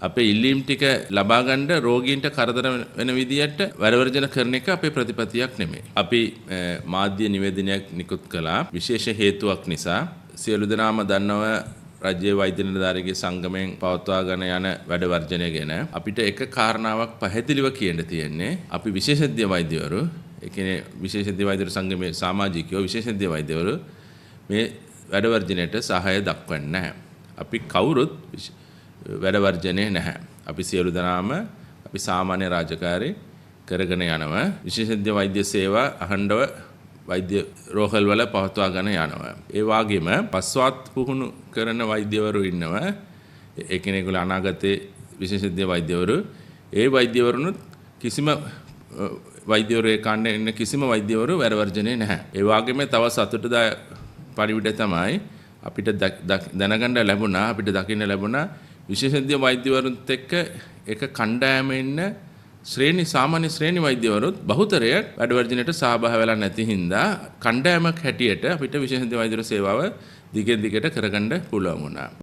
අපේ ඉල්ලීම් ටික ලබා ගන්න රෝගීන්ට කරදර වෙන විදියට වැඩවර්ජන කරන එක අපේ ප්‍රතිපත්තියක් නෙමෙයි. අපි මාධ්‍ය නිවේදනයක් නිකුත් කළා. විශේෂ හේතුවක් නිසා සියලු දෙනාම දන්නව රජයේ වෛද්‍ය නිලධාරීගේ සංගමයෙන් පවත්වාගෙන යන වැඩවර්ජනය ගැන අපිට එක කාරණාවක් පැහැදිලිව කියන්න තියෙන්නේ. අපි විශේෂඥ වෛද්‍යවරු, ඒ කියන්නේ විශේෂඥ වෛද්‍ය සංගමයේ සමාජිකයෝ විශේෂඥ වෛද්‍යවරු මේ වැඩවර්ජනයට සහාය දක්වන්නේ නැහැ. අපි කවුරුත් වැඩ වර්ජනේ නැහැ. අපි සියලු දෙනාම අපි සාමාන්‍ය රාජකාරී කරගෙන යනවා. විශේෂඥ වෛද්‍ය සේවා අහඬව වෛද්‍ය රෝහල් වල පවත්වාගෙන යනවා. ඒ වගේම පස්වාත් පුහුණු කරන වෛද්‍යවරු ඉන්නවා. ඒ කියන්නේ ඒගොල්ලෝ අනාගතේ විශේෂඥ වෛද්‍යවරු. ඒ වෛද්‍යවරුනුත් කිසිම වෛද්‍යවරු ඒ කාණ්ඩේ ඉන්න කිසිම වෛද්‍යවරු වැඩ වර්ජනේ නැහැ. ඒ වගේම තව සතුටුදායක පරිවිඩ තමයි අපිට දැනගන්න ලැබුණා, අපිට දකින්න ලැබුණා විශේෂඥ වෛද්‍යවරුන්ත් එක්ක එක කණ්ඩායමේ ඉන්න සාමාන්‍ය ශ්‍රේණි වෛද්‍යවරුත් බහුතරය වැඩවර්ජනයට සහභාගී වෙලා නැති හින්දා කණ්ඩායමක් හැටියට අපිට විශේෂඥ වෛද්‍ය සේවාව දිගින් දිගට කරගන්න පුළුවන් වුණා.